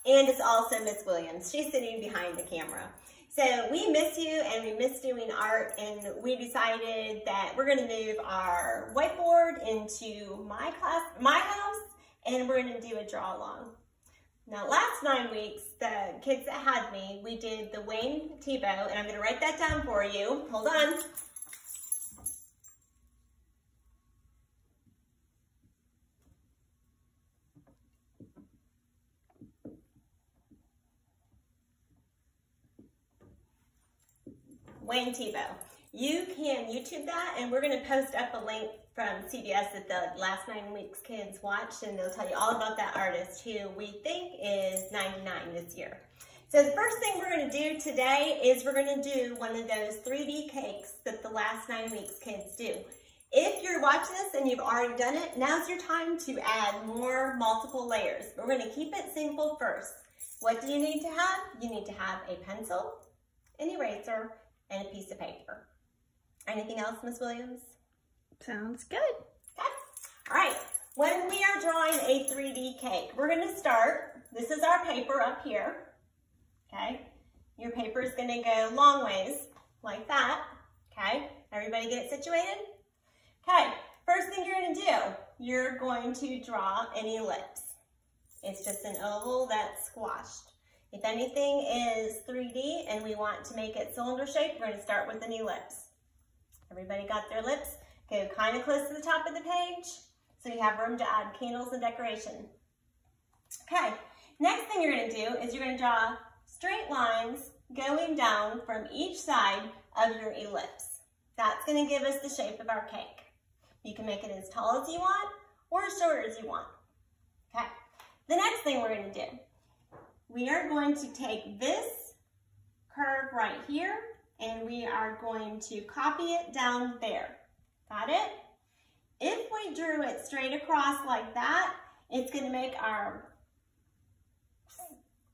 And it's also Miss Williams. She's sitting behind the camera. So we miss you and we miss doing art, and we decided that we're gonna move our whiteboard into my house, and we're gonna do a draw along. Now, last 9 weeks, the kids that had me, we did the Wayne Thiebaud, and I'm gonna write that down for you. Hold on. Wayne Thiebaud. You can YouTube that, and we're going to post up a link from CBS that the last 9 weeks kids watched, and they'll tell you all about that artist who we think is 99 this year. So the first thing we're going to do today is we're going to do one of those 3D cakes that the last 9 weeks kids do. If you're watching this and you've already done it, now's your time to add more multiple layers. But we're going to keep it simple first. What do you need to have? You need to have a pencil, an eraser, and a piece of paper. Anything else, Miss Williams? Sounds good. Okay. All right. When we are drawing a 3D cake, we're going to start. This is our paper up here. Okay. Your paper is going to go long ways like that. Okay. Everybody get it situated? Okay. First thing you're going to do, you're going to draw an ellipse. It's just an oval that's squashed. If anything is 3D and we want to make it cylinder shaped, we're going to start with an ellipse. Everybody got their ellipse? Go kind of close to the top of the page so you have room to add candles and decoration. Okay, next thing you're going to do is you're going to draw straight lines going down from each side of your ellipse. That's going to give us the shape of our cake. You can make it as tall as you want or as short as you want. Okay, the next thing we're going to do, we are going to take this curve right here and we are going to copy it down there. Got it? If we drew it straight across like that, it's going to make our,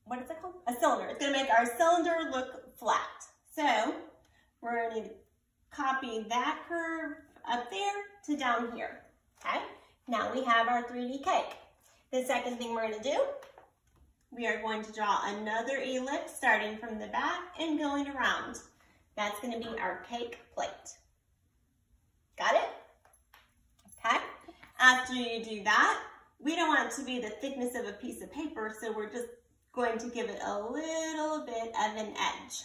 what is it called? A cylinder. It's going to make our cylinder look flat. So we're going to copy that curve up there to down here. Okay? Now we have our 3D cake. The second thing we're going to do, we are going to draw another ellipse starting from the back and going around. That's going to be our cake plate. Got it? Okay. After you do that, we don't want it to be the thickness of a piece of paper, so we're just going to give it a little bit of an edge.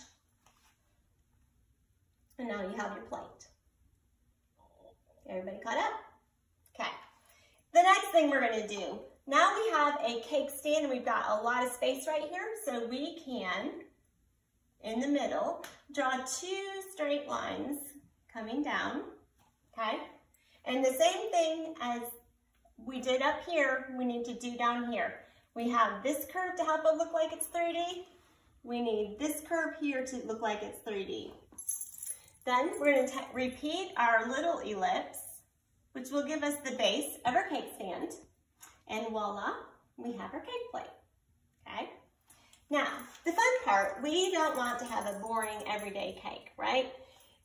And now you have your plate. Everybody caught up? Okay. The next thing we're going to do, now we have a cake stand and we've got a lot of space right here, so we can, in the middle, draw 2 straight lines coming down, okay? And the same thing as we did up here, we need to do down here. We have this curve to help it look like it's 3D. We need this curve here to look like it's 3D. Then we're going to repeat our little ellipse, which will give us the base of our cake stand. And voila, we have our cake plate, okay? Now, the fun part, we don't want to have a boring everyday cake, right?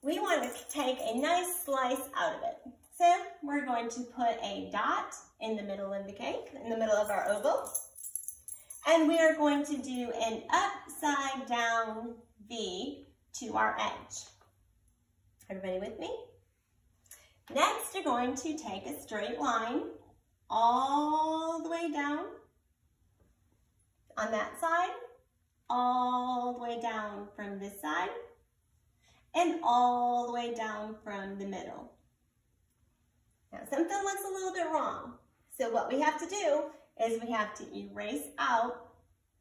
We want to take a nice slice out of it. So we're going to put a dot in the middle of the cake, in the middle of our oval. And we are going to do an upside down V to our edge. Everybody with me? Next, you're going to take a straight line all the way down on that side, all the way down from this side, and all the way down from the middle. Now, something looks a little bit wrong. So what we have to do is we have to erase out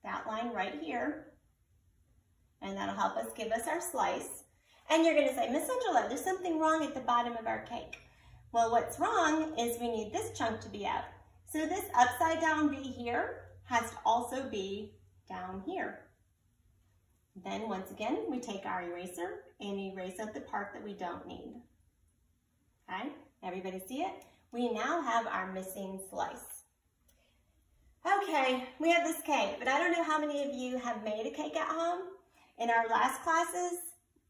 that line right here, and that'll help us give us our slice. And you're going to say, Miss Angela, there's something wrong at the bottom of our cake. Well, what's wrong is we need this chunk to be out. So this upside down V here has to also be down here. Then once again, we take our eraser and erase out the part that we don't need. Okay, everybody see it? We now have our missing slice. Okay, we have this cake, but I don't know how many of you have made a cake at home. In our last classes,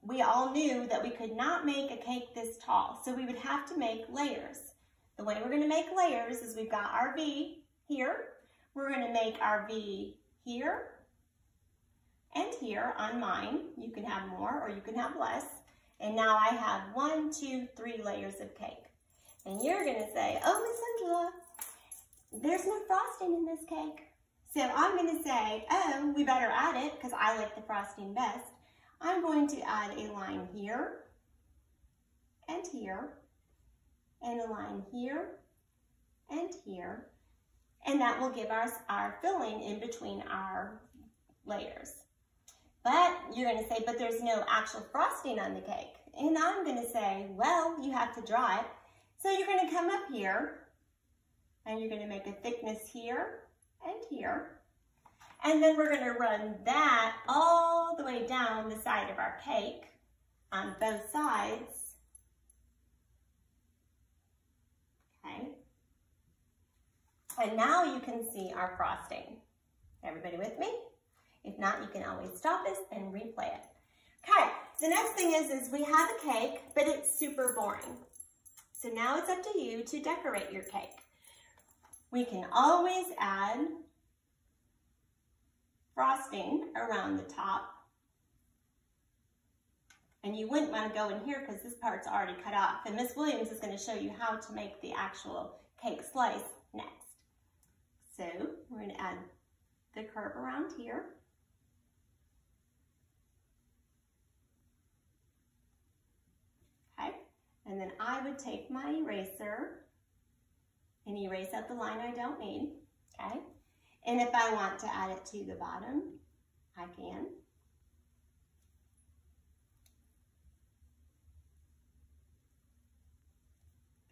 we all knew that we could not make a cake this tall, so we would have to make layers. The way we're going to make layers is we've got our V here. We're going to make our V here and here on mine. You can have more or you can have less. And now I have 1, 2, 3 layers of cake. And you're gonna say, oh, Miss Angela, there's no frosting in this cake. So I'm gonna say, oh, we better add it because I like the frosting best. I'm going to add a line here and here and a line here and here. And that will give us our filling in between our layers. But you're gonna say, but there's no actual frosting on the cake. And I'm gonna say, well, you have to draw it. So you're gonna come up here and you're gonna make a thickness here and here. And then we're gonna run that all the way down the side of our cake on both sides. Okay. And now you can see our frosting. Everybody with me? If not, you can always stop us and replay it. Okay, the next thing is we have a cake, but it's super boring. So now it's up to you to decorate your cake. We can always add frosting around the top. And you wouldn't want to go in here because this part's already cut off. And Miss Williams is going to show you how to make the actual cake slice next. So we're going to add the curve around here. Okay, and then I would take my eraser and erase out the line I don't need, okay? And if I want to add it to the bottom, I can.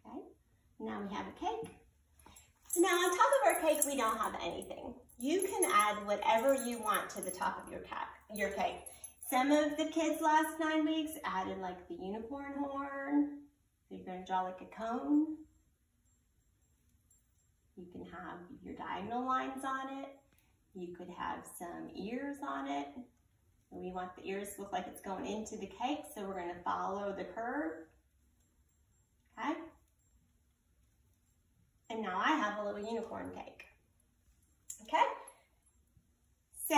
Okay, now we have a cake. Now on top of our cake, we don't have anything. You can add whatever you want to the top of your cake. Some of the kids last 9 weeks added like the unicorn horn. So you're gonna draw like a cone. You can have your diagonal lines on it. You could have some ears on it. We want the ears to look like it's going into the cake, so we're gonna follow the curve. Okay? And now I have a little unicorn cake. Okay? So,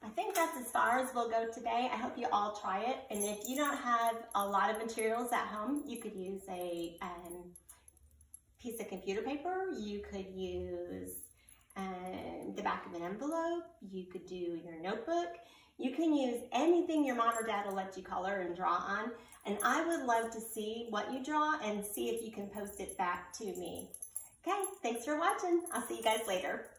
I think that's as far as we'll go today. I hope you all try it. And if you don't have a lot of materials at home, you could use a piece of computer paper. You could use the back of an envelope. You could do your notebook. You can use anything your mom or dad will let you color and draw on. And I would love to see what you draw and see if you can post it back to me. Okay, thanks for watching. I'll see you guys later.